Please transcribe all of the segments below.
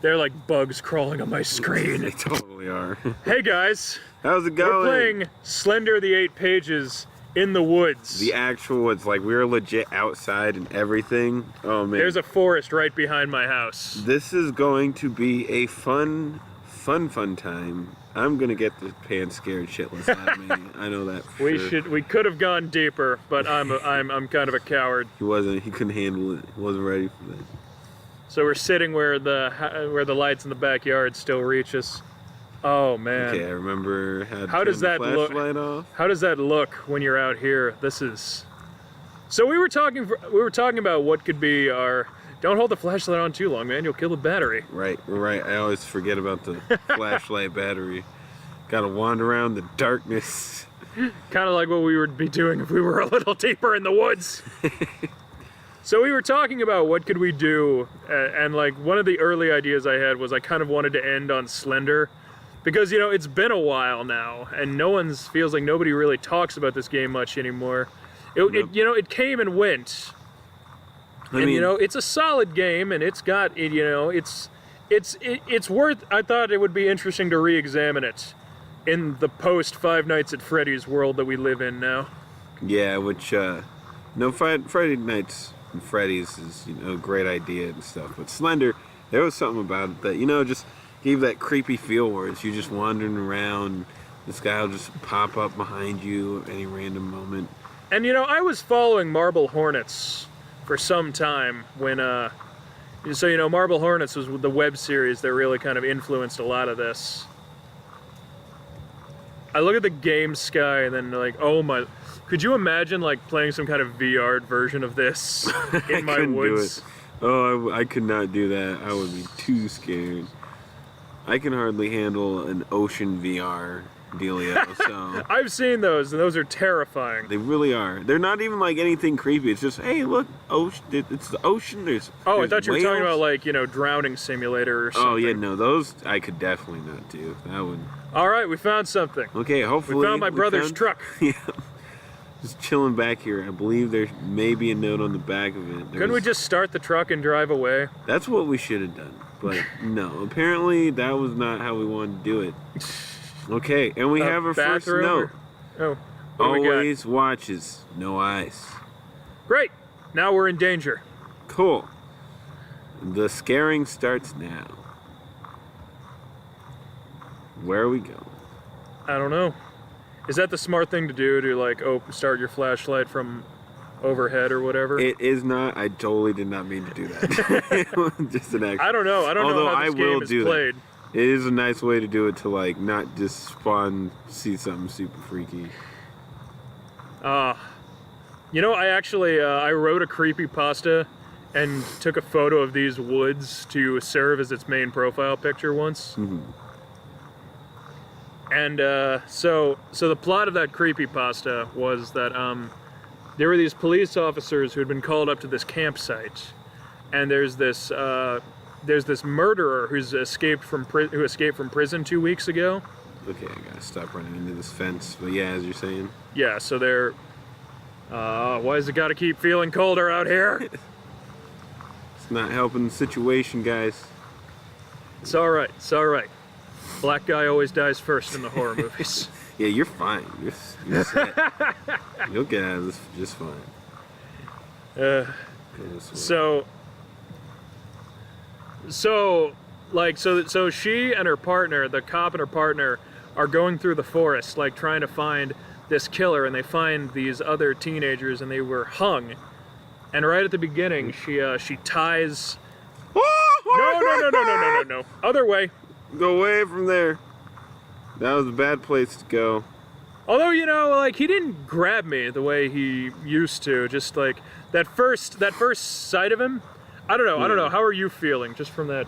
They're like bugs crawling on my screen. They totally are. Hey guys. How's it going? We're playing Slender the 8 Pages in the woods. The actual woods, like we were legit outside and everything. Oh man. There's a forest right behind my house. This is going to be a fun time. I'm gonna get the pants scared shitless out of me. I know that for sure. We could have gone deeper, but I'm kind of a coward. He couldn't handle it. He wasn't ready for that. So we're sitting where the lights in the backyard still reach us. Oh man. Okay, I remember how does that look? Off. How does that look when you're out here? This is. So we were talking about what could be our. Don't hold the flashlight on too long, man. You'll kill the battery. Right. I always forget about the flashlight battery. Gotta wander around the darkness. Kind of like what we would be doing if we were a little deeper in the woods. So we were talking about what could we do, and like one of the early ideas I had was I kind of wanted to end on Slender, because you know it's been a while now, and feels like nobody really talks about this game much anymore. It came and went. I mean, it's a solid game, and it's got it's worth. I thought it would be interesting to re-examine it in the post Five Nights at Freddy's world that we live in now. Yeah, which Friday Nights and Freddy's is a great idea and stuff, but Slender, there was something about it that just gave that creepy feel where it's you just wandering around. This guy will just pop up behind you at any random moment. And I was following Marble Hornets for some time when Marble Hornets was the web series that really kind of influenced a lot of this. I look at the game sky and then like, oh my, could you imagine like playing some kind of VR version of this in my woods? Oh, I could not do that. I would be too scared. I can hardly handle an ocean VR dealio, so. I've seen those, and those are terrifying. They really are. They're not even like anything creepy. It's just, hey, look, ocean. It's the ocean. There's I thought you were talking about like drowning simulator or something. Oh yeah, no, those I could definitely not do. That would. All right, we found something. Okay, hopefully. We found my brother's truck. Yeah. Just chilling back here. I believe there may be a note on the back of it. Couldn't we just start the truck and drive away? That's what we should have done. But no, apparently that was not how we wanted to do it. Okay, and we have our first note. Always watches, no eyes. Great. Now we're in danger. Cool. The scaring starts now. Where are we going? I don't know. Is that the smart thing to do, to like start your flashlight from overhead or whatever? It is not. I totally did not mean to do that. Just an accident. I don't know. I don't know how this game is played. It is a nice way to do it, to like not just see something super freaky. I actually I wrote a creepypasta and took a photo of these woods to serve as its main profile picture once. Mm-hmm. And so the plot of that creepypasta was that there were these police officers who had been called up to this campsite, and there's this murderer who escaped from prison 2 weeks ago. Okay, I gotta stop running into this fence. But yeah, as you're saying. Yeah, so they're. Why does it gotta keep feeling colder out here? It's not helping the situation, guys. It's all right. It's all right. Black guy always dies first in the horror movies. Yeah, you're fine. You're set. You'll get out of this just fine. So she and her partner, the cop and her partner, are going through the forest, like trying to find this killer, and they find these other teenagers, and they were hung. And right at the beginning, she ties. No. Other way. Go away from there. That was a bad place to go. Although, he didn't grab me the way he used to. Just like that first sight of him. I don't know. How are you feeling just from that?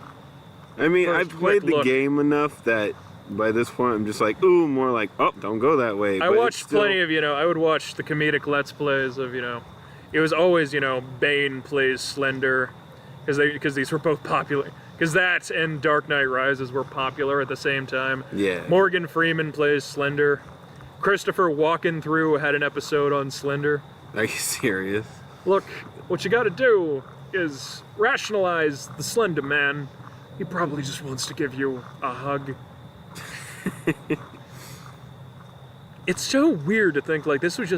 I mean, I've played the game enough that by this point I'm just like, ooh, more like, oh, don't go that way. I watched plenty of, I would watch the comedic Let's Plays of, it was always, Bane plays Slender, because these were both popular. Because that and Dark Knight Rises were popular at the same time. Yeah. Morgan Freeman plays Slender. Christopher Walken had an episode on Slender. Are you serious? Look, what you gotta do is rationalize the Slender Man He probably just wants to give you a hug. It's so weird to think like this was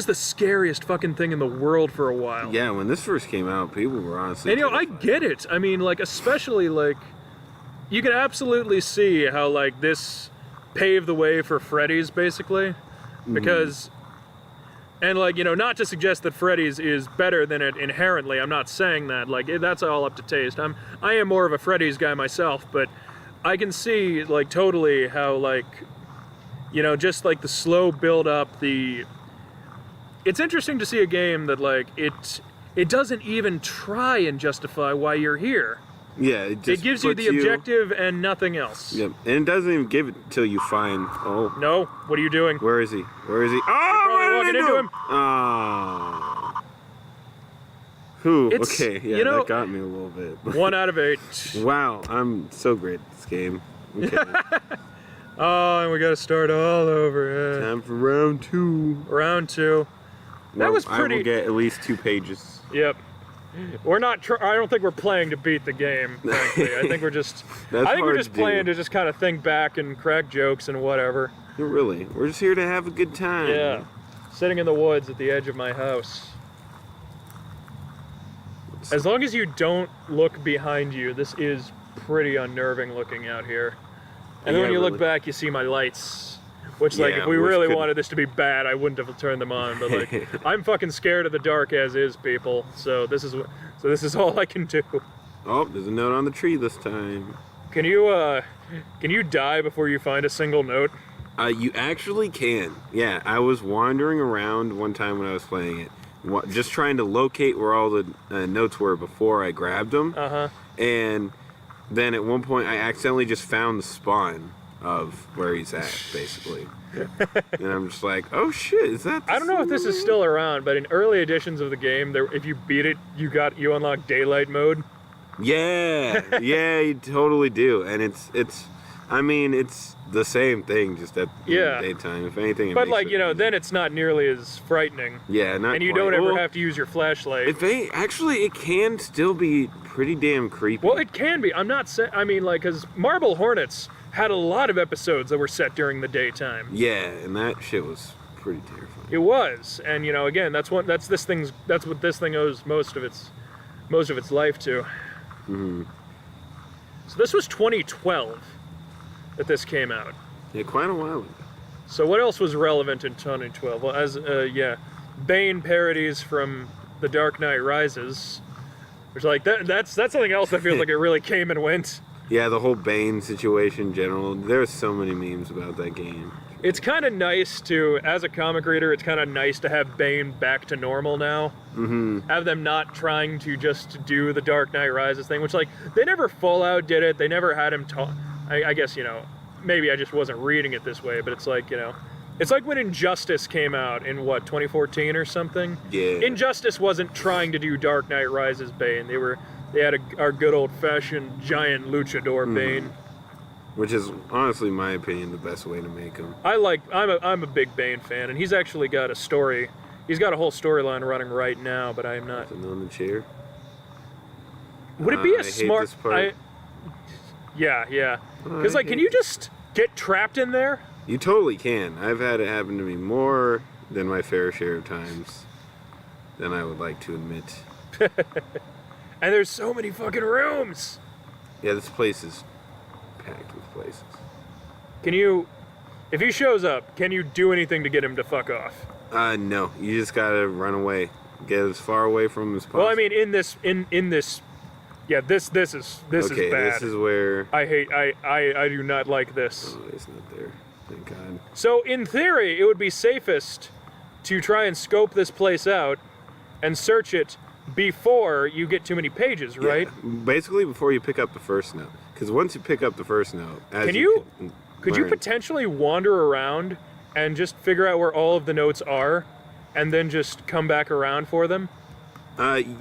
the scariest fucking thing in the world for a while. Yeah, when this first came out, people were honestly And I terrified. get it. I mean, like, especially like, you can absolutely see how like this paved the way for Freddy's basically, because, and like, you know, not to suggest that Freddy's is better than it inherently. I'm not saying that. Like, that's all up to taste. I am more of a Freddy's guy myself, but I can see like totally how like, you know, just like the slow build up, it's interesting to see a game that like it doesn't even try and justify why you're here. Yeah, it just It gives you puts the objective and nothing else. Yep, and it doesn't even give it till you find. Oh, No, what are you doing? where is he? Where is he? probably Oh, walking into him. Oh. Whew, It's, okay, yeah, you know, that got me a little bit. 1 out of 8. Wow, I'm so great at this game. Okay, Oh, and we gotta start all over. time for round 2. Round 2. That was I pretty. will get at least 2 pages. Yep. We're not. I don't think we're playing to beat the game. Frankly, I think we're just. That's I think we're hard just to do. playing to just kind of think back and crack jokes and whatever. Really, we're just here to have a good time. Yeah. Sitting in the woods at the edge of my house. As long as you don't look behind you, this is pretty unnerving looking out here. And then Yeah, when you look really. back, you see my lights. Which, like, Yeah, if we which really could- wanted this to be bad, I wouldn't have turned them on. But like, I'm fucking scared of the dark as is, people. So this is all I can do. Oh, there's a note on the tree this time. Can you die before you find a single note? You actually can. Yeah, I was wandering around one time when I was playing it, just trying to locate where all the notes were before I grabbed them. Uh-huh. And then at one point, I accidentally just found the spawn of where he's at, basically. And I'm just like, oh shit, is that? I don't know if this is still around, but in early editions of the game, if you beat it, you unlock daylight mode. Yeah, yeah, you totally do, and it's. I mean, it's the same thing, just at Yeah. daytime. If anything, it But makes like, it you know, easier. then it's not nearly as frightening. Yeah, not And you quite. don't ever Well, have to use your flashlight. Actually, it can still be pretty damn creepy. Well, it can be. I'm not saying. I mean, like, because Marble Hornets had a lot of episodes that were set during the daytime. Yeah, and that shit was pretty terrifying. It was, and you know, again, that's what this thing owes most of its life to. Mm-hmm. So this was 2012 that this came out. Yeah, quite a while ago. So what else was relevant in 2012? Well, Bane parodies from The Dark Knight Rises, which like that's something else that feels like it really came and went. Yeah, the whole Bane situation in general. There's so many memes about that game. It's kind of nice to, as a comic reader, it's kind of nice to have Bane back to normal now. Mm-hmm. Have them not trying to just do the Dark Knight Rises thing, which like they never Fallout did it. They never had him talk. I guess, you know, maybe I just wasn't reading it this way, but it's like, you know, it's like when Injustice came out in what, 2014 or something. Yeah. Injustice wasn't trying to do Dark Knight Rises Bane. They had our good old fashioned giant luchador Bane. Which is honestly, in my opinion, the best way to make them. I'm a big Bane fan, and he's actually got a story. He's got a whole storyline running right now, but I am not. Sitting on the chair. Would it be I a hate smart? this part. Yeah. Because I like, can hate you just get trapped in there? You totally can. I've had it happen to me more than my fair share of times than I would like to admit. And there's so many fucking rooms. Yeah, this place is packed with places. Can you, if he shows up, can you do anything to get him to fuck off? No. You just gotta run away. Get as far away from him as possible. Well, I mean, in this, yeah, this is bad. This is where... I do not like this. Oh, it's not there. Thank God. So in theory, it would be safest to try and scope this place out and search it before you get too many pages, right? Yeah, basically before you pick up the first note. Because once you pick up the first note... Could you potentially wander around and just figure out where all of the notes are and then just come back around for them?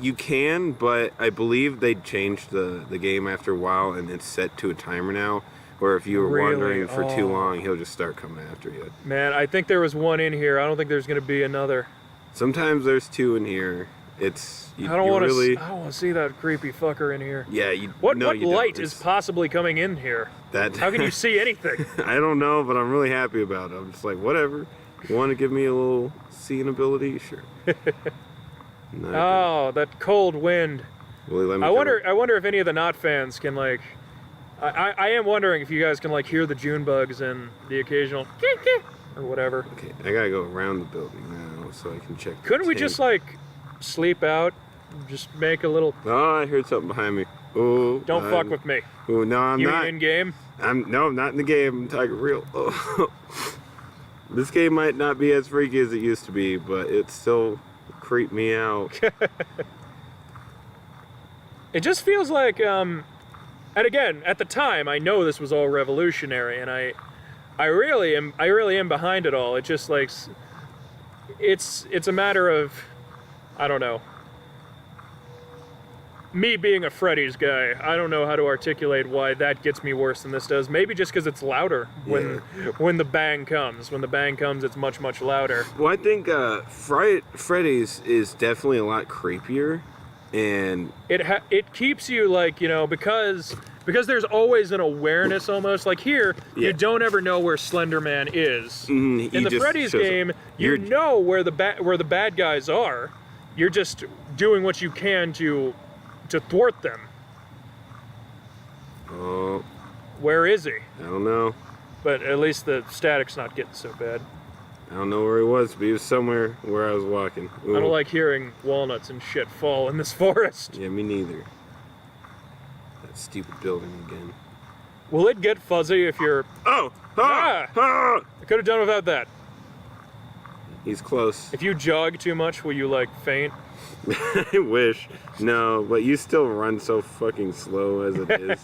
You can, but I believe they changed the game after a while, and it's set to a timer now, where if you were Really? wandering for too Oh. long, he'll just start coming after you. Man, I think there was one in here. I don't think there's going to be another. Sometimes there's 2 in here. It's I don't want to. really. I don't want to see that creepy fucker in here. Yeah, you. What no, you light don't. is possibly coming in here? That? How can you see anything? I don't know, but I'm really happy about it. I'm just like, whatever. You want to give me a little seeing ability? Sure. No, Oh, that cold wind. will you let me I come wonder. in? I wonder if any of the not fans can like. I am wondering if you guys can like hear the June bugs and the occasional or whatever. Okay, I gotta go around the building now so I can check. the Couldn't we tank. just like sleep out? Just make a little. Oh, I heard something behind me. Oh, Don't fuck with me. Oh no, I'm You not. mean in game? I'm not in the game. I'm talking real. Oh. This game might not be as freaky as it used to be, but it still creeped me out. It just feels like, and again, at the time, I know this was all revolutionary, and I really am behind it all. It just like, it's a matter of, I don't know. Me being a Freddy's guy, I don't know how to articulate why that gets me worse than this does. Maybe just because it's louder when the bang comes. When the bang comes, it's much, much louder. Well, I think Freddy's is definitely a lot creepier, and It keeps you like, you know, because there's always an awareness almost. Like here, Yeah. you don't ever know where Slender Man is. he In the just Freddy's shows up. game, you know where the bad guys are. You're just doing what you can to thwart them. Oh, Where is he? I don't know. But at least the static's not getting so bad. I don't know where he was, but he was somewhere where I was walking. I don't like hearing walnuts and shit fall in this forest. Yeah, me neither. That stupid building again. Will it get fuzzy if you're... Oh! Ah! Ah! I could have done without that. He's close. If you jog too much, will you, like, faint? I wish. No, but you still run so fucking slow as it is.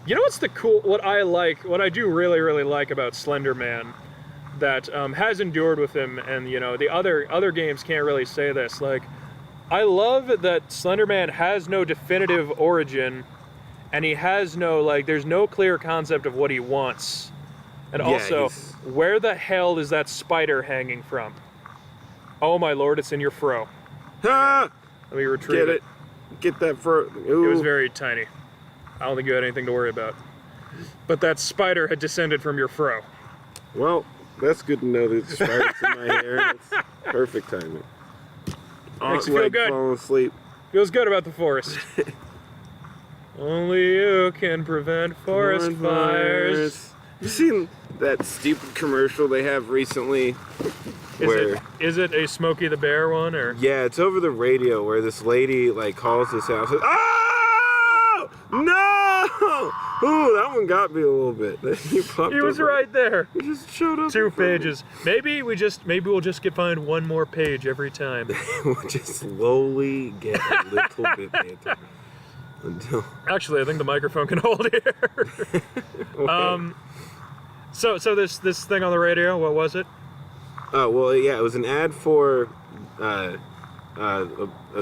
You know what's what I do really, really like about Slender Man that has endured with him, and, you know, the other games can't really say this. Like, I love that Slender Man has no definitive origin, and he has no, like, there's no clear concept of what he wants. And Yeah, also, where the hell is that spider hanging from? Oh my lord, it's in your fro. Ah! Let me retrieve Get it. Get that for. Ooh. It was very tiny. I don't think you had anything to worry about. But that spider had descended from your fro. Well, that's good to know that the spider's in my hair. That's perfect timing. Makes you feel good. Falling asleep. Feels good about the forest. Only you can prevent forest fires. You seen that stupid commercial they have recently? Is it a Smokey the Bear one, or? Yeah, it's over the radio where this lady like calls this house. Oh no! Ooh, that one got me a little bit. He was right there. He just showed up. 2 pages. Maybe we'll just find one more page every time. We'll just slowly get a little bit better until. Actually, I think the microphone can hold here. So this thing on the radio, what was it? Oh well, yeah, it was an ad for a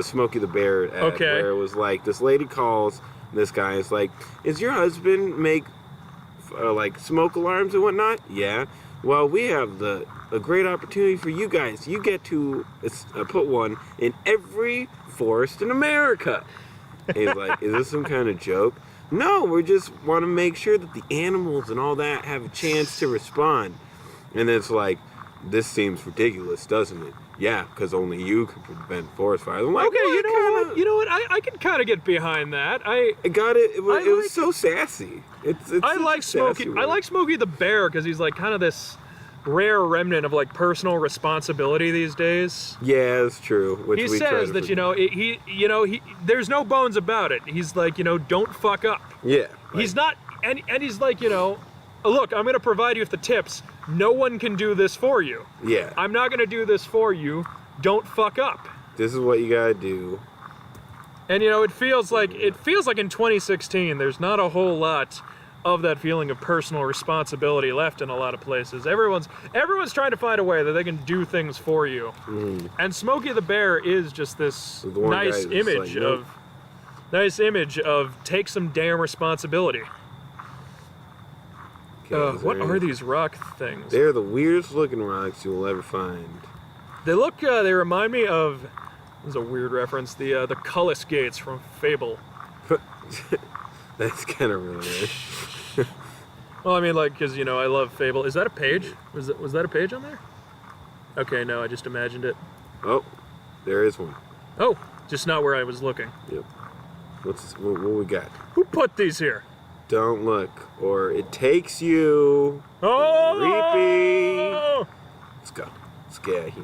Smokey the Bear ad, Okay. where it was like this lady calls, and this guy is like, "Is your husband make like smoke alarms and whatnot?" Yeah. Well, we have a great opportunity for you guys. You get to put one in every forest in America. And he's like, "Is this some kind of joke?" No, we just want to make sure that the animals and all that have a chance to respond. And it's like, this seems ridiculous, doesn't it? Yeah, because only you can prevent forest fires. I'm like, Okay, you know what? I can kind of get behind that. I got it. It was so sassy. It's I like Smokey. Smokey. I like Smokey the Bear because he's like kind of this rare remnant of like personal responsibility these days. Yeah, that's true. Which He we try says to that forget. there's no bones about it. He's like, don't fuck up. Yeah. He's not, and he's like, look, I'm gonna provide you with the tips. No one can do this for you. Yeah. I'm not gonna do this for you. Don't fuck up. This is what you gotta do. And it feels like in 2016, there's not a whole lot of that feeling of personal responsibility left in a lot of places. Everyone's trying to find a way that they can do things for you. Mm. And Smokey the Bear is just this nice image of take some damn responsibility. Okay, what are these rock things? They're the weirdest looking rocks you will ever find. They remind me of, this is a weird reference, the Cullis gates from Fable. That's kind of really weird. Well, I mean, like, because, you know, I love Fable. Is that a page? Was that a page on there? Okay, no, I just imagined it. Oh, there is one. Oh, just not where I was looking. Yep. What we got? Who put these here? Don't look, or it takes you. Oh! Creepy. Let's go. Let's get out of here.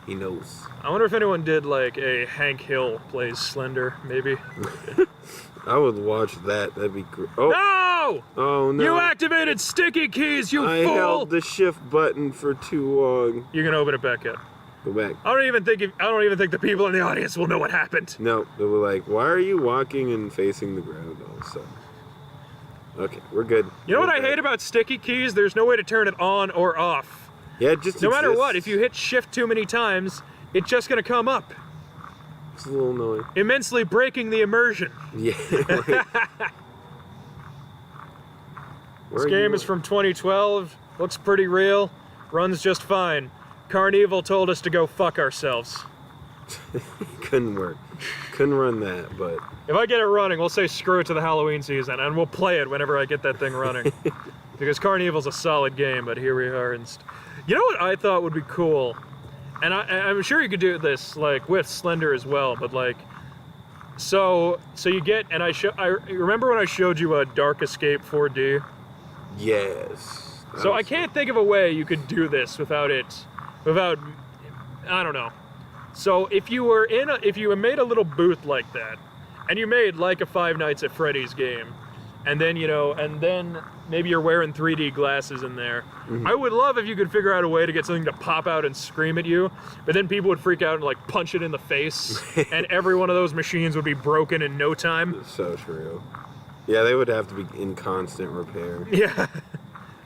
He knows. I wonder if anyone did, like, a Hank Hill plays Slender, maybe. I would watch that. That'd be great. Oh. No! Oh no! You activated sticky keys, you I fool! held the shift button for too long. You can open it back up. Go back. I don't even think the people in the audience will know what happened. No, they were like, "Why are you walking and facing the ground all of a sudden?" Okay, we're good. You know what I hate about sticky keys? There's no way to turn it on or off. Yeah, it just no matter exists. what, if you hit shift too many times, it's just gonna come up. It's a little annoying. Immensely breaking the immersion. Yeah. This game is from 2012, looks pretty real, runs just fine. Carnival told us to go fuck ourselves. Couldn't work. Couldn't run that, but... If I get it running, we'll say screw it to the Halloween season, and we'll play it whenever I get that thing running. Because Carnival's a solid game, but here we are. You know what I thought would be cool? And I'm sure you could do this, like, with Slender as well, but, like... So you get, and I remember when I showed you a Dark Escape 4D? Yes. So I can't think of a way you could do this without, I don't know. So if you made a little booth like that, and you made like a Five Nights at Freddy's game, and then, you know, maybe you're wearing 3D glasses in there. Mm-hmm. I would love if you could figure out a way to get something to pop out and scream at you, but then people would freak out and like punch it in the face, and every one of those machines would be broken in no time. It's so true. Yeah, they would have to be in constant repair. Yeah.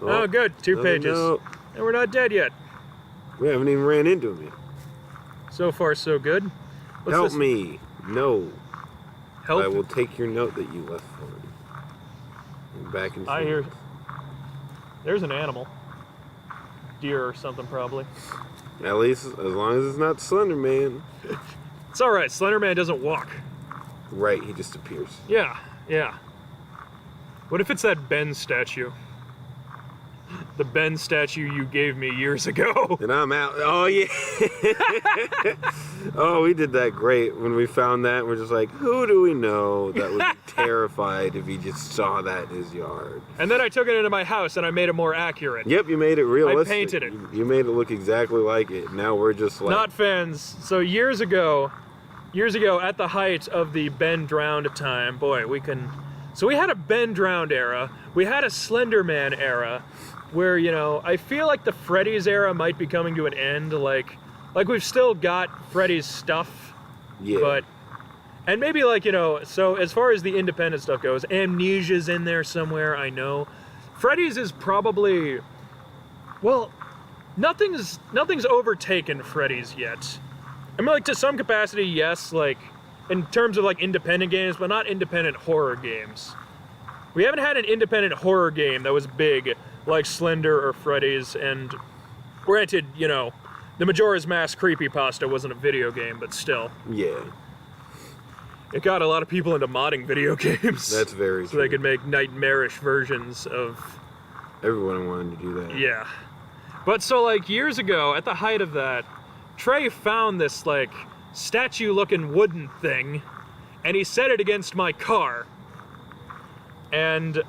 Oh, good. 2 pages. Note. And we're not dead yet. We haven't even ran into him yet. So far, so good. Help me. No. Help? I will take your note that you left for me. Back in. I hear. There's an animal. Deer or something, probably. At least as long as it's not Slender Man. It's all right. Slender Man doesn't walk. Right, he just appears. Yeah, yeah. What if it's that Ben statue? The Ben statue you gave me years ago. And I'm out. Oh, yeah. Oh, we did that great when we found that. We're just like, who do we know that would be terrified if he just saw that in his yard? And then I took it into my house and I made it more accurate. Yep, you made it realistic. I painted it. You made it look exactly like it. Now we're just like... Not fans. So years ago, at the height of the Ben Drowned time, boy, so we had a Ben Drowned era. We had a Slender Man era. Where, you know, I feel like the Freddy's era might be coming to an end, like we've still got Freddy's stuff, yeah. And maybe, like, you know, so as far as the independent stuff goes, Amnesia's in there somewhere, I know. Freddy's is probably, well, nothing's overtaken Freddy's yet. I mean, like, to some capacity, yes, like, in terms of, like, independent games, but not independent horror games. We haven't had an independent horror game that was big, like Slender or Freddy's, and granted, you know, the Majora's Mask creepypasta wasn't a video game, but still. Yeah. It got a lot of people into modding video games. That's very true. So they could make nightmarish versions of... Everyone wanted to do that. Yeah. But so, like, years ago, at the height of that, Trey found this, like, statue-looking wooden thing, and he set it against my car. And...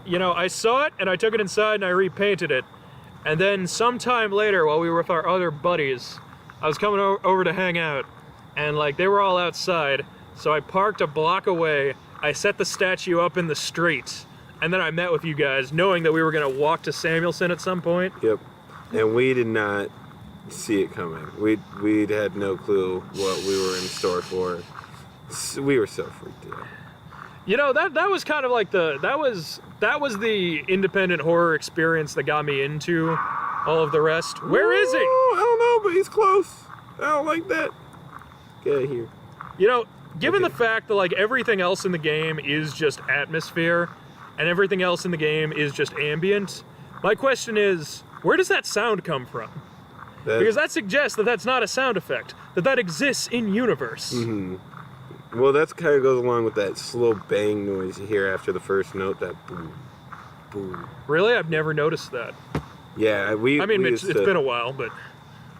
you know, I saw it, and I took it inside, and I repainted it. And then sometime later, while we were with our other buddies, I was coming over to hang out, and, like, they were all outside, so I parked a block away, I set the statue up in the street, and then I met with you guys, knowing that we were going to walk to Samuelson at some point. Yep. And we did not see it coming. We'd had no clue what we were in store for. We were so freaked out. You know, that was kind of like that was the independent horror experience that got me into all of the rest. Where is he? I don't know, but he's close. I don't like that. Get out of here. You know, given the fact that, like, everything else in the game is just atmosphere, and everything else in the game is just ambient, my question is, where does that sound come from? Because that suggests that that's not a sound effect, that exists in universe. Mm-hmm. Well, that kind of goes along with that slow bang noise you hear after the first note, that boom, boom. Really? I've never noticed that. Yeah, I mean, it's been a while, but...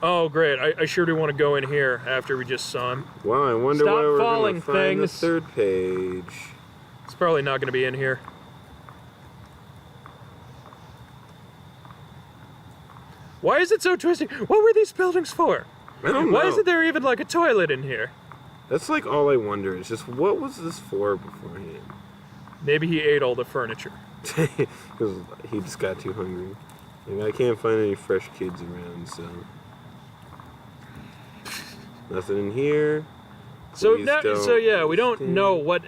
Oh, great. I sure do want to go in here after we just saw him. Well, I wonder Stop where we're falling, going to find the things. third page. It's probably not going to be in here. Why is it so twisty? What were these buildings for? I don't know. Why isn't there even like a toilet in here? That's like all I wonder is just what was this for beforehand? Maybe he ate all the furniture. Because he just got too hungry. Like, I can't find any fresh kids around, so... Nothing in here. So Please now, don't yeah, we don't understand. know what...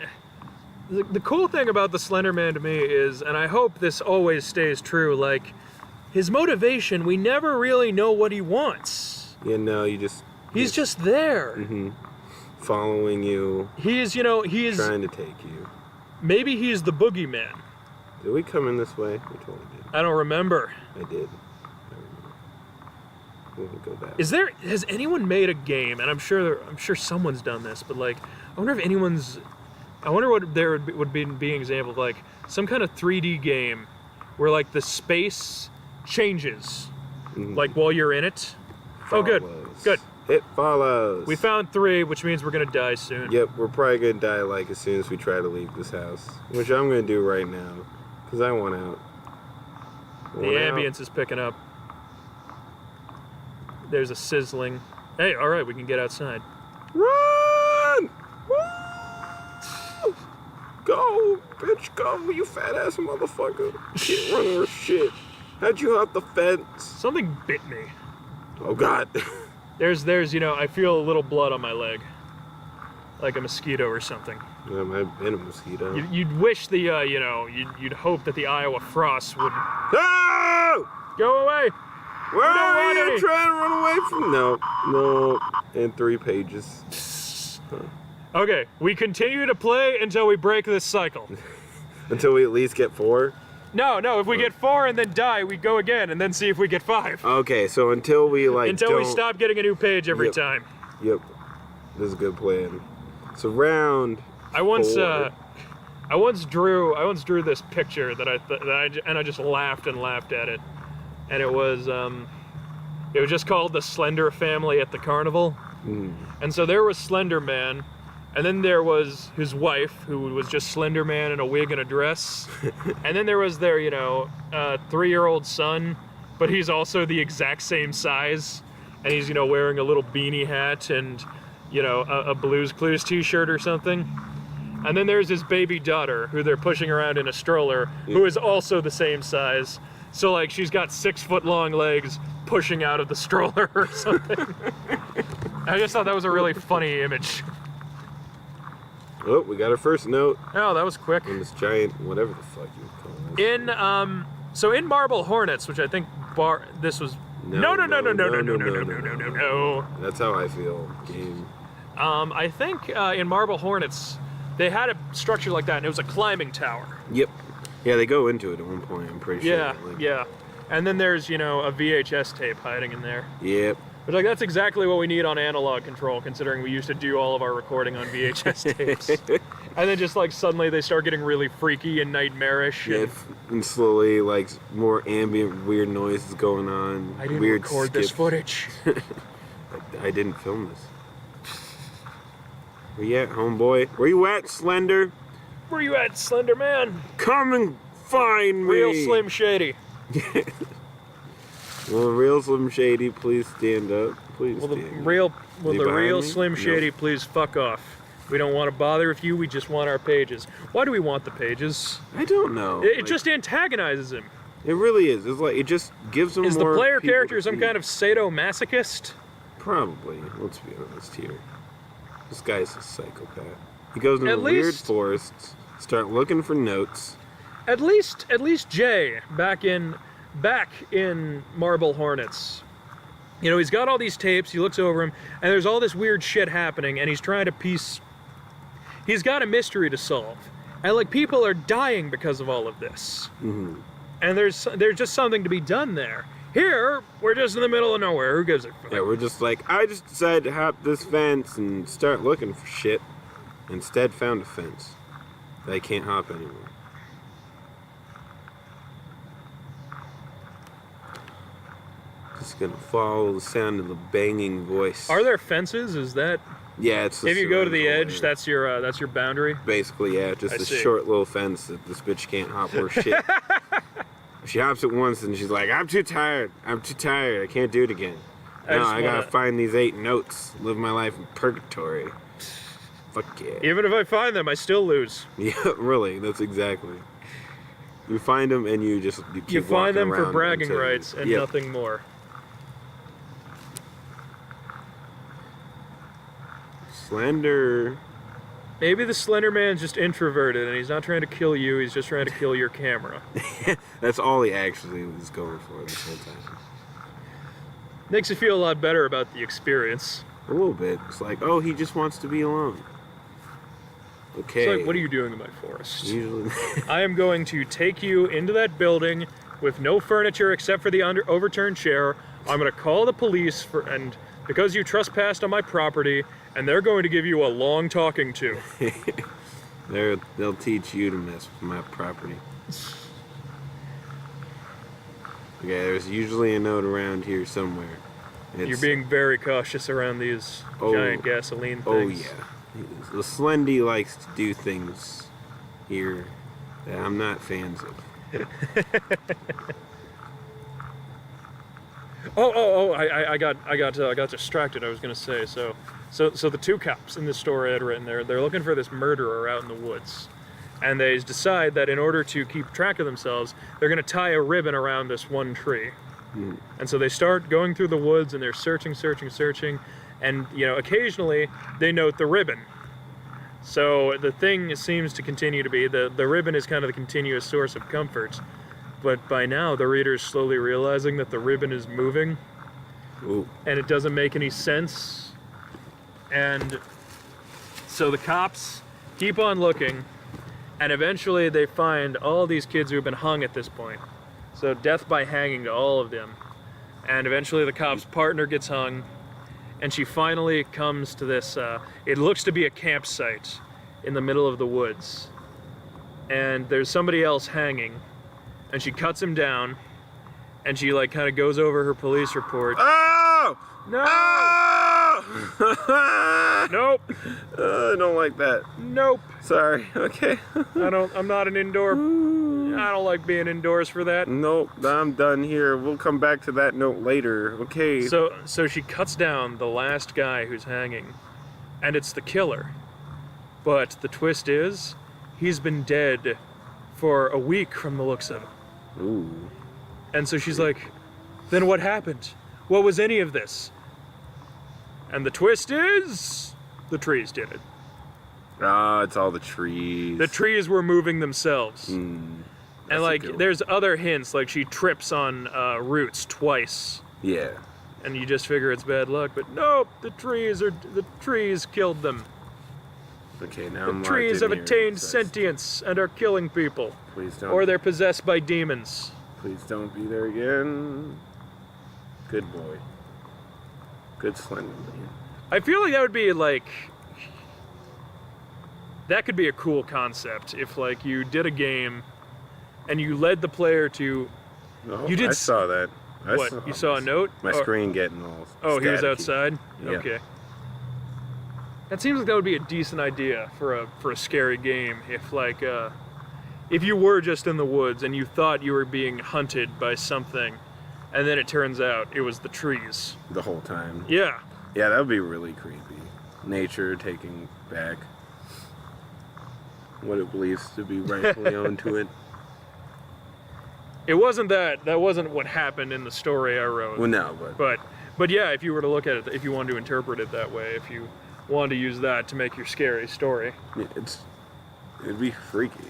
The cool thing about the Slender Man to me is, and I hope this always stays true, like, his motivation, we never really know what he wants. Yeah, no, you just... He's just there. Mm-hmm. Following you. He's, you know, he is... Trying to take you. Maybe he's the boogeyman. Did we come in this way? We totally did. I don't remember. I did. I remember. We'll go back. Is there... Has anyone made a game, and I'm sure someone's done this, but, like, I wonder if anyone's... I wonder what there would be an example of, like, some kind of 3D game where, like, the space changes, like, while you're in it. Oh, good. Good. It follows. We found 3, which means we're gonna die soon. Yep, we're probably gonna die, like, as soon as we try to leave this house. Which I'm gonna do right now. Because I want out. The ambience is picking up. There's a sizzling. Hey, alright, we can get outside. Run! Woo! Go, bitch, go, you fat ass motherfucker. Can't run or shit. How'd you hop the fence? Something bit me. Oh, God. There's, you know, I feel a little blood on my leg. Like a mosquito or something. That might have been a mosquito. You'd wish the, you know, you'd hope that the Iowa frost would... No! Go away! Where are want you any. trying to run away from? No. In 3 pages. Okay, we continue to play until we break this cycle. Until we at least get 4? No, if we get 4 and then die, we go again and then see if we get 5. Okay, so until we, like, Until we stop getting a new page every Yep. time. Yep. This is a good plan. So round I once 4. I once drew this picture that I just laughed and laughed at it, and it was just called the Slender Family at the Carnival, and so there was Slender Man, and then there was his wife who was just Slender Man in a wig and a dress, and then there was their 3-year-old son, but he's also the exact same size, and he's wearing a little beanie hat and a Blues Clues t-shirt or something. And then there's his baby daughter, who they're pushing around in a stroller, who is also the same size. So, like, she's got 6-foot-long legs pushing out of the stroller or something. I just thought that was a really funny image. Oh, we got our first note Oh, that was quick. on this giant, whatever the fuck you call this. So in Marble Hornets, which I think this was... No. That's how I feel, game. I think in Marble Hornets, they had a structure like that, and it was a climbing tower. Yep. Yeah, they go into it at one point, I'm pretty sure. Yeah. And then there's, a VHS tape hiding in there. Yep. But, like, that's exactly what we need on analog control, considering we used to do all of our recording on VHS tapes. And then just, like, suddenly they start getting really freaky and nightmarish. Yeah, and slowly, like, more ambient weird noises going on. I didn't weird record this footage. I didn't film this. Where you at, homeboy? Where you at, Slender? Where you at, Slender Man? Come and find me! Real Slim Shady. Well, real Slim Shady, please stand up. Please Will the stand up. real You behind me? Slim No. Shady please fuck off? We don't want to bother with you, we just want our pages. Why do we want the pages? I don't know. It just antagonizes him. It really is. It's like, it just gives them Is the more player people character to some feed. kind of sadomasochist? Probably. Let's be honest here. This guy's a psychopath. He goes into At weird least- forests, start looking for notes. At least Jay back in Marble Hornets. He's got all these tapes, he looks over him, and there's all this weird shit happening, and he's trying to he's got a mystery to solve. And, like, people are dying because of all of this. Mm-hmm. And there's just something to be done there. Here, we're just in the middle of nowhere. Who gives a fuck? Yeah, we're just like, I just decided to hop this fence and start looking for shit. Instead, found a fence that I can't hop anymore. Just gonna follow the sound of the banging voice. Are there fences? Is that... Yeah, it's the If you go to the surrounding edge, area. that's your boundary? Basically, yeah, just I a see. short little fence that this bitch can't hop worth shit. She hops it once and she's like, I'm too tired, I can't do it again. I gotta find these 8 notes, live my life in purgatory. Fuck yeah. Even if I find them, I still lose. Yeah, really, that's exactly. You find them and you keep You find walking them for around bragging until- rights and Yep. nothing more. Slender. Maybe the Slender Man's just introverted and he's not trying to kill you, he's just trying to kill your camera. That's all he actually was going for this whole time. Makes you feel a lot better about the experience. A little bit. It's like, oh, he just wants to be alone. Okay. It's like, what are you doing in my forest? Usually. I am going to take you into that building with no furniture except for the overturned chair. I'm going to call the police and because you trespassed on my property, and they're going to give you a long talking to. They'll teach you to mess with my property. Okay, there's usually a note around here somewhere. You're being very cautious around these giant gasoline things. Oh yeah. The Slendy likes to do things here that I'm not fans of. I got distracted. I was gonna say so the 2 cops in this story I had written there, they're looking for this murderer out in the woods, and they decide that in order to keep track of themselves, they're gonna tie a ribbon around this one tree. And so they start going through the woods and they're searching, and occasionally they note the ribbon. So the thing seems to continue to be the ribbon is kind of the continuous source of comfort. But by now, the reader's slowly realizing that the ribbon is moving. Ooh. And it doesn't make any sense. And so the cops keep on looking, and eventually they find all these kids who have been hung at this point. So death by hanging to all of them. And eventually the cop's partner gets hung, and she finally comes to this, it looks to be a campsite in the middle of the woods. And there's somebody else hanging. And she cuts him down, and she kind of goes over her police report. Oh! No! Oh! Nope. I don't like that. Nope. Sorry. Okay. I'm not an indoor. I don't like being indoors for that. Nope. I'm done here. We'll come back to that note later. Okay. So she cuts down the last guy who's hanging, and it's the killer. But the twist is, he's been dead for a week from the looks of it. Ooh. And so she's like, then what happened? What was any of this? And the twist is, the trees did it. Ah, it's all the trees. The trees were moving themselves. And there's other hints, like she trips on roots twice. Yeah. And you just figure it's bad luck, but nope, the trees killed them. Okay, now The trees have attained sentience and are killing people. Please don't. Or they're possessed by demons. Please don't be there again. Good boy. Good Slender Man. I feel like that would be that could be a cool concept if you did a game and you led the player to... Oh, You did I saw that. You saw a note? My screen getting all Oh, he was staticky. outside? Yeah. Okay. That seems like that would be a decent idea for a scary game if you were just in the woods and you thought you were being hunted by something, and then it turns out it was the trees. The whole time. Yeah. Yeah, that would be really creepy. Nature taking back what it believes to be rightfully owned to it. It wasn't that. That wasn't what happened in the story I wrote. Well, no, But yeah, if you were to look at it, if you wanted to interpret it that way, if you wanted to use that to make your scary story. it'd be freaky.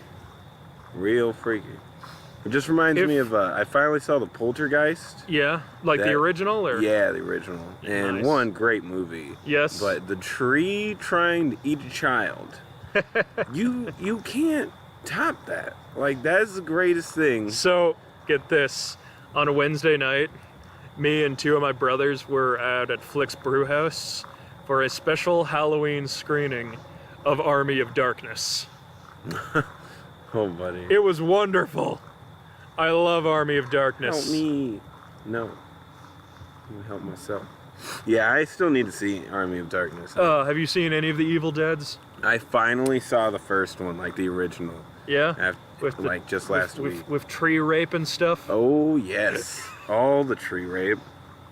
Real freaky. It just reminds me of, I finally saw The Poltergeist. Yeah? The original? Or? Yeah, the original. And Nice. One great movie. Yes. But the tree trying to eat a child. you can't top that. That's the greatest thing. So, get this. On a Wednesday night, me and two of my brothers were out at Flick's Brewhouse for a special Halloween screening of Army of Darkness. Oh, buddy. It was wonderful. I love Army of Darkness. Help me. No. I'm gonna help myself. Yeah, I still need to see Army of Darkness. Have you seen any of the Evil Deads? I finally saw the first one, like the original. Yeah? Just last week. With tree rape and stuff? Oh, yes. All the tree rape.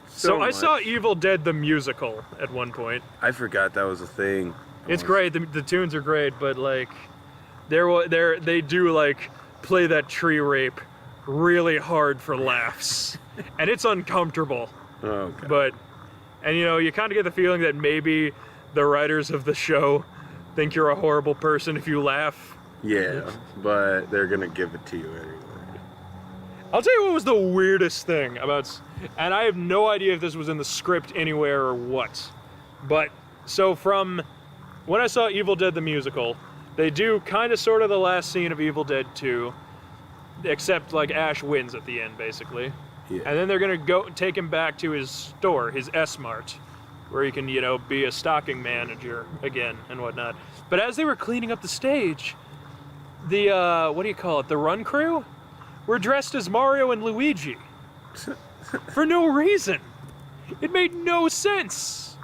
So I much. saw Evil Dead the musical at one point. I forgot that was a thing. It's great. The tunes are great, but like, they do like play that tree rape really hard for laughs, and it's uncomfortable. Oh, God. And you kind of get the feeling that maybe the writers of the show think you're a horrible person if you laugh. Yeah, but they're gonna give it to you anyway. I'll tell you what was the weirdest thing about, and I have no idea if this was in the script anywhere or what, but so from when I saw Evil Dead the musical, they do kind of sort of the last scene of Evil Dead 2, except like Ash wins at the end basically. Yeah. And then they're gonna go take him back to his store, his S-Mart, where he can, be a stocking manager again and whatnot. But as they were cleaning up the stage, the what do you call it? The run crew were dressed as Mario and Luigi for no reason. It made no sense.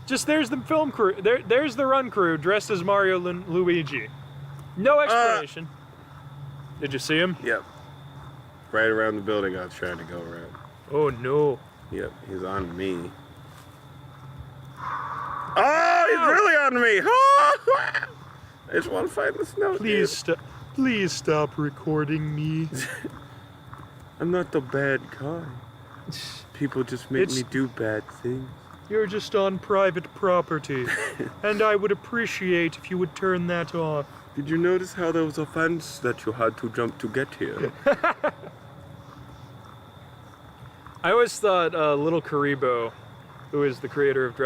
Just there's the film crew. There's the run crew dressed as Mario and Luigi. No explanation. Did you see him? Yep. Right around the building I was trying to go around. Oh no. Yep, he's on me. Oh, he's really on me! I just want to fight in the snow. Please stop recording me. I'm not the bad guy. People just make me do bad things. You're just on private property, and I would appreciate if you would turn that off. Did you notice how there was a fence that you had to jump to get here? I always thought Little Karibo, who is the creator of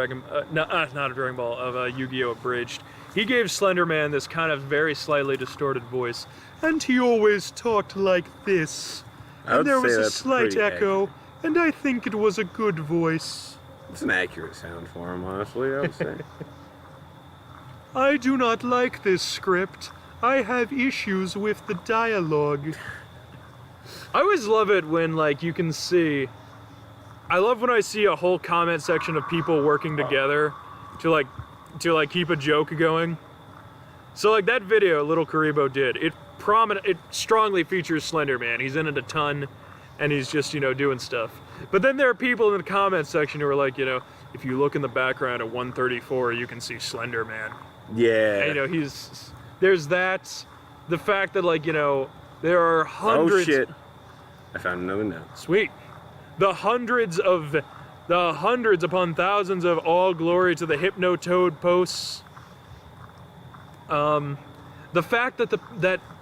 not of Dragon Ball, of Yu-Gi-Oh! Abridged, he gave Slender Man this kind of very slightly distorted voice, and he always talked like this. And there was a slight echo, and I think it was a good voice. It's an accurate sound for him, honestly, I would say. I do not like this script. I have issues with the dialogue. I always love it when, like, you can see... I love when I see a whole comment section of people working together to keep a joke going. So, like, that video Little Karibo did, it strongly features Slender Man. He's in it a ton, and he's just, doing stuff. But then there are people in the comment section who are like, if you look in the background at 134, you can see Slender Man. Yeah. And, there's that, the fact that, like, there are hundreds... Oh, shit. I found another note. Sweet. The hundreds upon thousands of all glory to the Hypnotoad posts. The fact that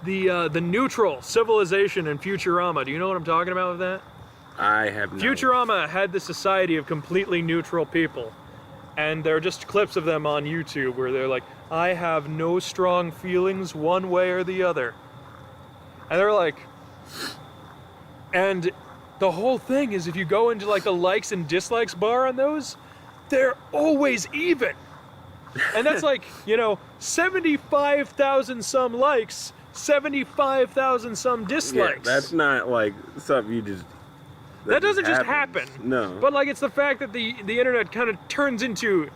the neutral civilization in Futurama, do you know what I'm talking about with that? I have no. Futurama had the society of completely neutral people. And there are just clips of them on YouTube where they're like, I have no strong feelings one way or the other. And they're like... And the whole thing is if you go into like the likes and dislikes bar on those, they're always even. And that's like, 75,000 some likes, 75,000 some dislikes. Yeah, that's not like something you just... That doesn't just happen. No. But like it's the fact that the internet kind of turns into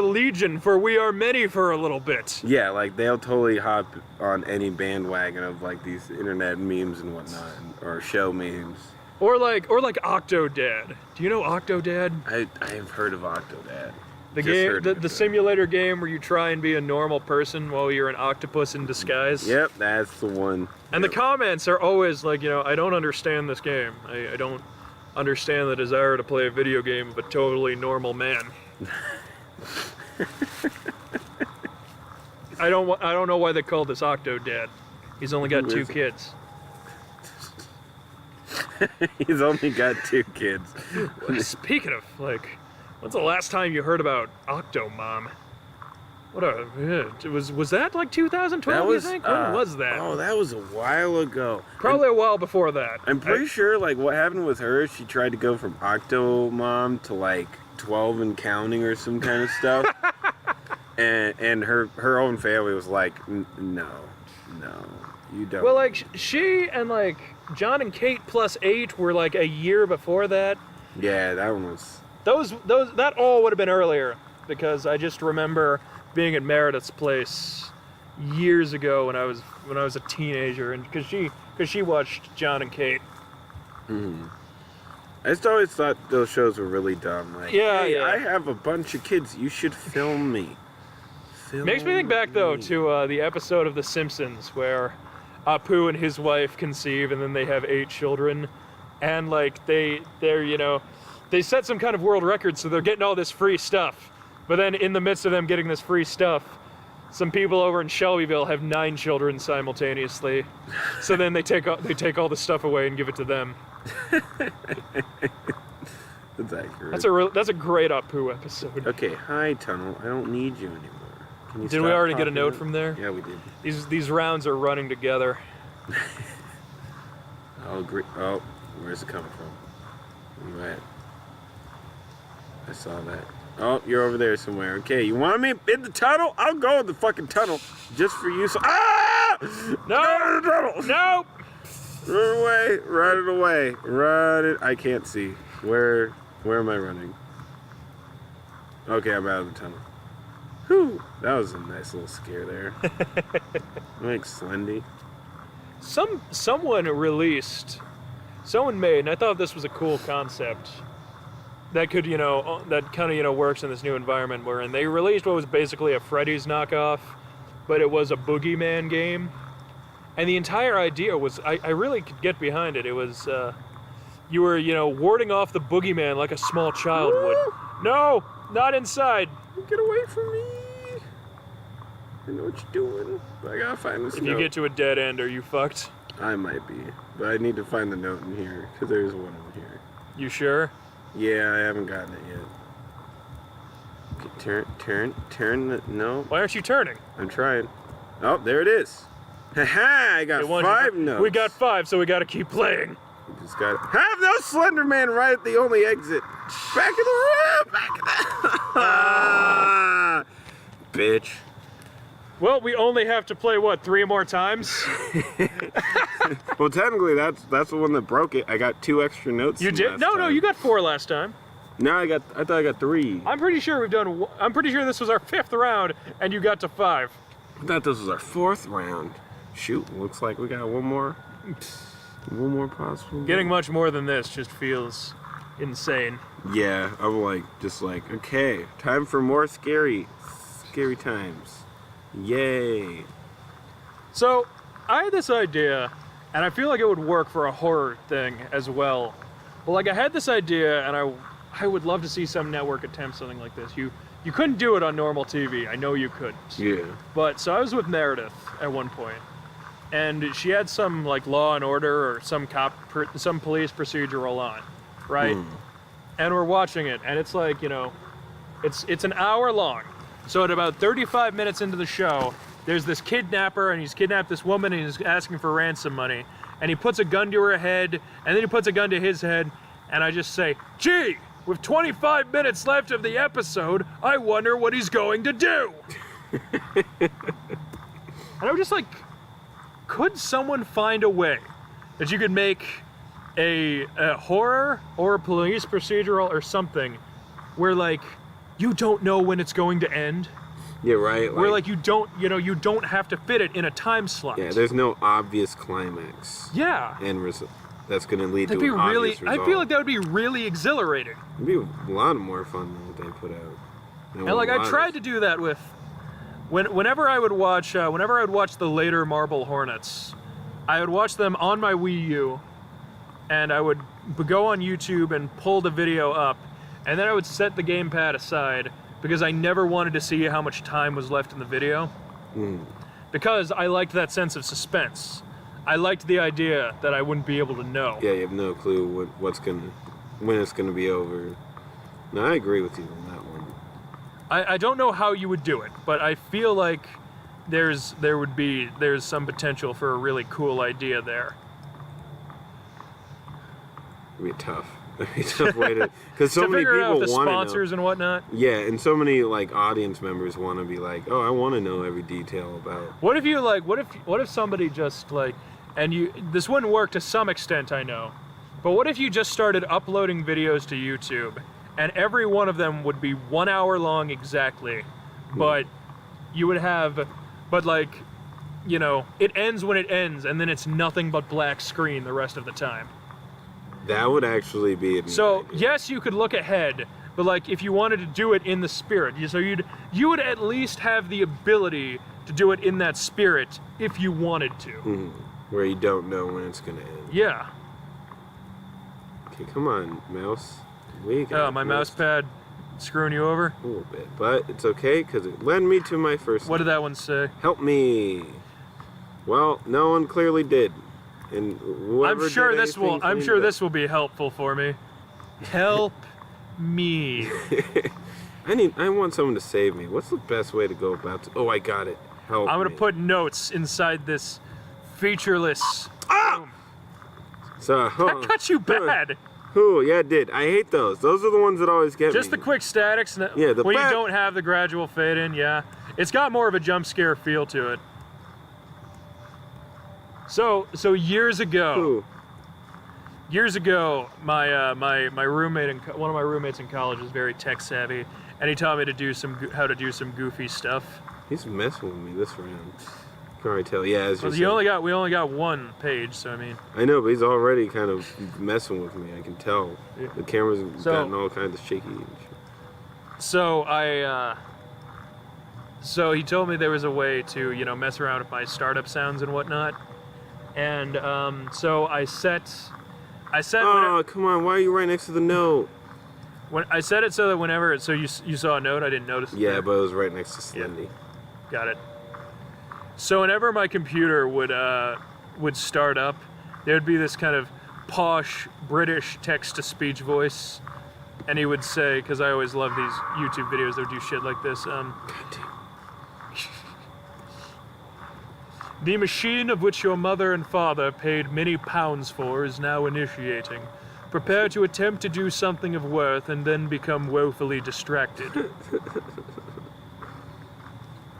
legion for we are many for a little bit. Yeah, like they'll totally hop on any bandwagon of like these internet memes and whatnot, or show memes. Or like Octodad. Do you know Octodad? I have heard of Octodad. The simulator game where you try and be a normal person while you're an octopus in disguise. Yep, that's the one. And the comments are always like, I don't understand this game. I don't understand the desire to play a video game of a totally normal man. I don't know why they called this Octodad. He's only got 2 kids. He's only got 2 kids. Speaking of, like, when's the last time you heard about Octomom? What was that like 2012? You think? When was that? Oh, that was a while ago. Probably a while before that. I'm pretty sure, like, what happened with her, she tried to go from Octomom to, like, 12 and counting or some kind of stuff. and her own family was like, no, you don't. Well, like, she and, like, John and Kate plus 8 were, like, a year before that. Yeah, that one was... That all would have been earlier, because I just remember being at Meredith's place years ago when I was a teenager, and because she watched John and Kate. Mm-hmm. I just always thought those shows were really dumb. Like, hey, I have a bunch of kids. You should film me. Makes me think back though to the episode of The Simpsons where Apu and his wife conceive, and then they have 8 children, and like they set some kind of world record, so they're getting all this free stuff. But then in the midst of them getting this free stuff, some people over in Shelbyville have 9 children simultaneously. So then they take all the stuff away and give it to them. That's accurate. That's a great Apu episode. Okay, hi Tunnel. I don't need you anymore. Can you did we already get a note from there? Yeah, we did. These rounds are running together. I'll agree. Oh, where's it coming from? Where you at? I saw that. Oh, you're over there somewhere. Okay, you want me in the tunnel? I'll go in the fucking tunnel just for you. So No! No! Run away! Run it away! Run it! I can't see. Where am I running? Okay, I'm out of the tunnel. Whew! That was a nice little scare there. Like Slendy. Someone made, and I thought this was a cool concept. That could, that kind of, works in this new environment wherein they released what was basically a Freddy's knockoff, but it was a boogeyman game. And the entire idea was, I really could get behind it. It was, you were, warding off the boogeyman like a small child would. No, not inside. Get away from me. I know what you're doing, but I gotta find this note. If you get to a dead end, are you fucked? I might be, but I need to find the note in here, because there's one in here. You sure? Yeah, I haven't gotten it yet. Okay, turn, no. Why aren't you turning? I'm trying. Oh, there it is. Haha, I got 5 notes. We got 5, so we gotta keep playing. We just gotta have no Slender Man right at the only exit. Back in the room, bitch. Well, we only have to play, what, 3 more times? Well, technically, that's the one that broke it. I got 2 extra notes. You did? No, you got 4 last time. No, I thought I got 3. I'm pretty sure this was our 5th round, and you got to 5. I thought this was our 4th round. Shoot, looks like we got one more possible. Getting much more than this just feels insane. Yeah, I'm just like, okay, time for more scary times. Yay. So, I had this idea, and I feel like it would work for a horror thing as well. Well, I had this idea, and I would love to see some network attempt something like this. You couldn't do it on normal TV. I know you couldn't. Yeah. But, so I was with Meredith at one point, and she had some, Law and Order or some police procedural on, right? And we're watching it, and it's it's an hour long. So at about 35 minutes into the show, there's this kidnapper, and he's kidnapped this woman, and he's asking for ransom money. And he puts a gun to her head, and then he puts a gun to his head, and I just say, gee, with 25 minutes left of the episode, I wonder what he's going to do. And I'm just like, could someone find a way that you could make a horror or a police procedural or something where, you don't know when it's going to end? Yeah, right. Where you don't have to fit it in a time slot. Yeah, there's no obvious climax. Yeah. And that's going to lead to an obvious result. I feel like that would be really exhilarating. It'd be a lot more fun than what they put out. And I tried to do that with whenever I would watch the later Marble Hornets, I would watch them on my Wii U, and I would go on YouTube and pull the video up, and then I would set the gamepad aside because I never wanted to see how much time was left in the video. Because I liked that sense of suspense. I liked the idea that I wouldn't be able to know. Yeah, you have no clue when it's gonna be over. No, I agree with you on that one. I don't know how you would do it, but I feel like there's some potential for a really cool idea there. It'd be tough. It'd be a tough way to, because so many figure out people the want to know. sponsors and whatnot. Yeah, and so many like audience members want to be like, oh, I want to know every detail about. What if you like? What if somebody just like, and you? This wouldn't work to some extent, I know, but what if you just started uploading videos to YouTube, and every one of them would be 1 hour long exactly, but you would have, but like, you know, it ends when it ends, and then it's nothing but black screen the rest of the time. That would actually be. So yes, you could look ahead, but like if you wanted to do it in the spirit, so you would at least have the ability to do it in that spirit if you wanted to. Mm-hmm. Where you don't know when it's gonna end. Yeah. Okay, come on, mouse. My mouse pad screwing you over? A little bit, but it's okay because it led me to my first. What did that one say? Help me. Well, no one clearly did. And I'm sure this will be helpful for me. Help me. I want someone to save me. What's the best way to go about it? Oh, I got it. Help I'm gonna me. put notes inside this featureless. Ah! So That got you bad. Ooh, yeah, it did. I hate those. Those are the ones that always get me. Just the quick statics. Yeah, when you don't have the gradual fade in. Yeah, it's got more of a jump scare feel to it. So years ago, my roommate one of my roommates in college is very tech savvy, and he taught me to do how to do some goofy stuff. He's messing with me this round. Can already tell. Yeah, as we only got one page, so I mean. I know, but he's already kind of messing with me. I can tell. Yeah. The camera's gotten all kinds of shaky and shit. So he told me there was a way to, you know, mess around with my startup sounds and whatnot. And so I set. Oh, come on! Why are you right next to the note? When I set it so that whenever you saw a note, I didn't notice it. Yeah, but it was right next to Slender. Yeah. Got it. So whenever my computer would start up, there would be this kind of posh British text-to-speech voice, and he would say, because I always love these YouTube videos that would do shit like this. The machine of which your mother and father paid many pounds for is now initiating. Prepare to attempt to do something of worth and then become woefully distracted.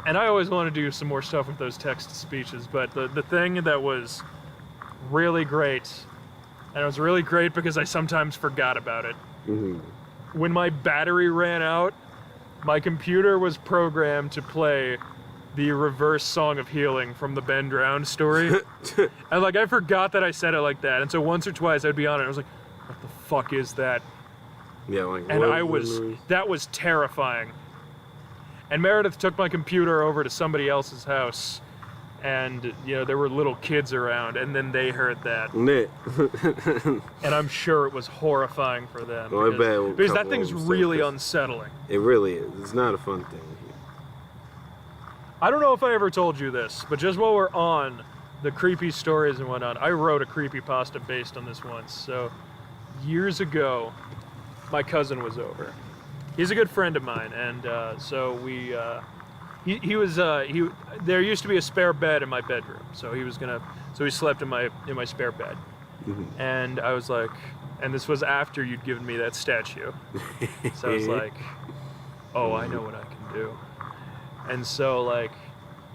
And I always want to do some more stuff with those text speeches, but the thing that was really great, and it was really great because I sometimes forgot about it. Mm-hmm. When my battery ran out, my computer was programmed to play the reverse Song of Healing from the Ben Drowned story. And like, I forgot that I said it like that. And so once or twice I'd be on it, I was like, what the fuck is that? Yeah, like, and that was terrifying. And Meredith took my computer over to somebody else's house, and you know, there were little kids around, and then they heard that. And I'm sure it was horrifying for them. Well, because that thing's really unsettling. It really is. It's not a fun thing. I don't know if I ever told you this, but just while we're on the creepy stories and whatnot, I wrote a creepypasta based on this once. So years ago, my cousin was over. He's a good friend of mine, and so we, there used to be a spare bed in my bedroom, so he slept in my spare bed. Mm-hmm. And I was like, and this was after you'd given me that statue. So I was like, oh, I know what I can do. And so, like,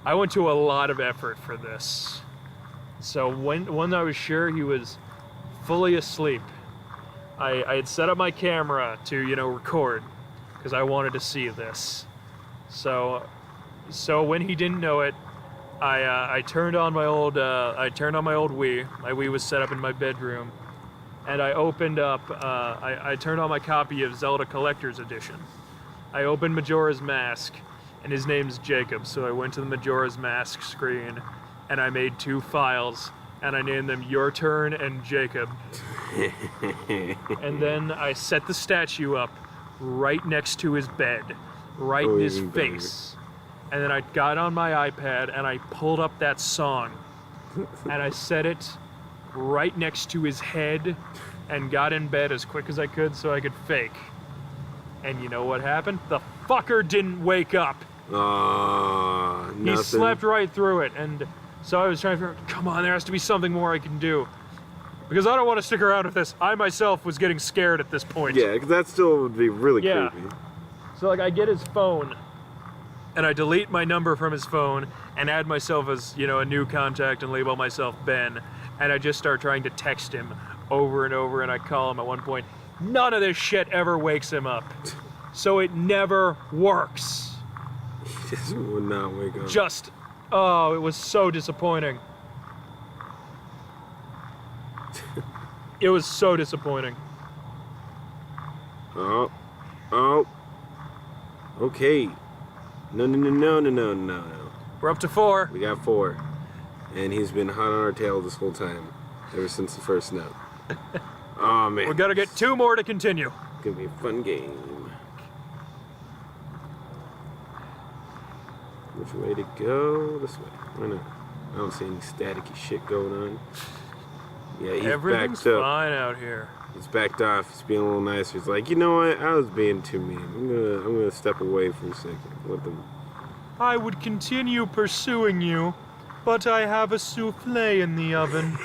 I went to a lot of effort for this. So when I was sure he was fully asleep, I had set up my camera to, you know, record, because I wanted to see this. So when he didn't know it, I turned on my old Wii. My Wii was set up in my bedroom, and I opened up. I turned on my copy of Zelda Collector's Edition. I opened Majora's Mask. And his name's Jacob, so I went to the Majora's Mask screen, and I made 2 files, and I named them Your Turn and Jacob. And then I set the statue up right next to his bed, right in his face. And then I got on my iPad, and I pulled up that song, and I set it right next to his head, and got in bed as quick as I could so I could fake. And you know what happened? The fucker didn't wake up. Nothing. He slept right through it. And so I was trying to figure out, come on, there has to be something more I can do. Because I don't want to stick around with this. I myself was getting scared at this point. Yeah, because that still would be really creepy. So like I get his phone and I delete my number from his phone and add myself as, you know, a new contact and label myself Ben. And I just start trying to text him over and over, and I call him at one point. None of this shit ever wakes him up. So it never works. He just would not wake up. Just, oh, it was so disappointing. It was so disappointing. Oh. Okay. No. We're up to 4. We got 4. And he's been hot on our tail this whole time. Ever since the first note. Oh, man. We gotta get 2 more to continue. It's gonna be a fun game. Which way to go? This way. Why not? I don't see any staticky shit going on. Yeah, he's Everything's backed up. fine out here. He's backed off. He's being a little nicer. He's like, you know what? I was being too mean. I'm gonna step away for a second. Let them. I would continue pursuing you, but I have a souffle in the oven.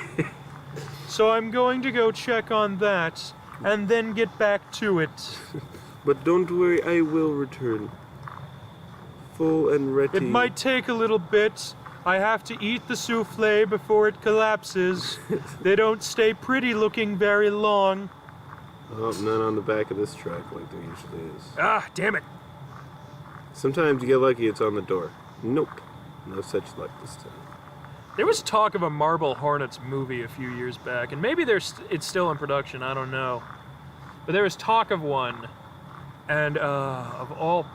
So I'm going to go check on that, and then get back to it. But don't worry, I will return. Full and ready. It might take a little bit. I have to eat the souffle before it collapses. They don't stay pretty looking very long. Oh, none on the back of this truck like there usually is. Ah, damn it. Sometimes you get lucky, it's on the door. Nope. No such luck this time. There was talk of a Marble Hornets movie a few years back, and maybe it's still in production, I don't know. But there was talk of one, and of all...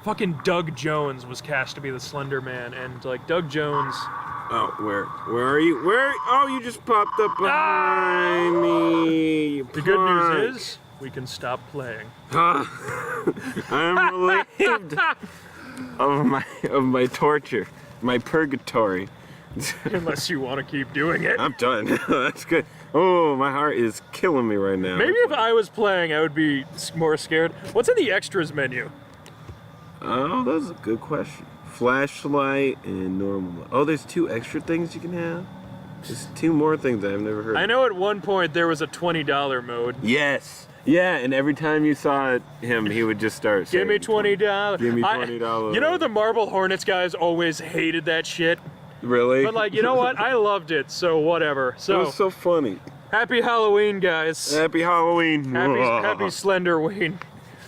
Fucking Doug Jones was cast to be the Slender Man, and like Doug Jones... Oh, where are you? Oh, you just popped up behind me. The good news is, we can stop playing. I'm relieved of my torture, my purgatory. Unless you want to keep doing it. I'm done. That's good. Oh, my heart is killing me right now. Maybe if I was playing, I would be more scared. What's in the extras menu? Oh, that's a good question. Flashlight and normal. Oh, there's 2 extra things you can have? There's 2 more things I've never heard of. I know at one point there was a $20 mode. Yes. Yeah, and every time you saw him, he would just start saying, Give me $20. Give me $20. You know the Marble Hornets guys always hated that shit? Really? But like, you know what? I loved it, so whatever. It So, was so funny. happy Halloween, guys. Happy Halloween. Happy Slenderween.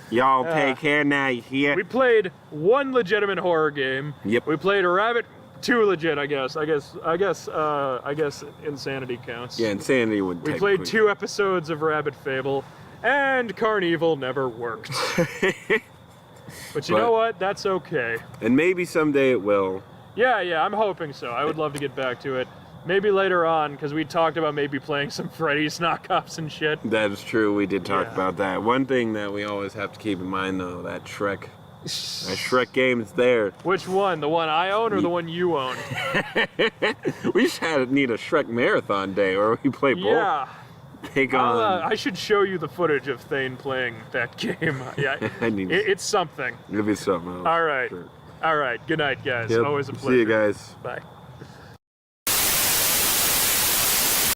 Y'all take care now, you hear? We played 1 legitimate horror game. Yep. We played a rabbit, 2 legit, I guess Insanity counts. Yeah, Insanity would We played 2 episodes of Rabbit Fable, and Carnival never worked. But you know what? That's okay. And maybe someday it will. Yeah, I'm hoping so. I would love to get back to it. Maybe later on, because we talked about maybe playing some Freddy's knockoffs and shit. That is true. We did talk Yeah. about that. One thing that we always have to keep in mind, though, that Shrek game is there. Which one? The one I own or the one you own? We just need a Shrek marathon day, or we play both. Yeah. Take on. I should show you the footage of Thane playing that game. Yeah, I need. it's something. It'll be something else. All right. Sure. All right. Good night, guys. Yep. Always a pleasure. See you guys. Bye.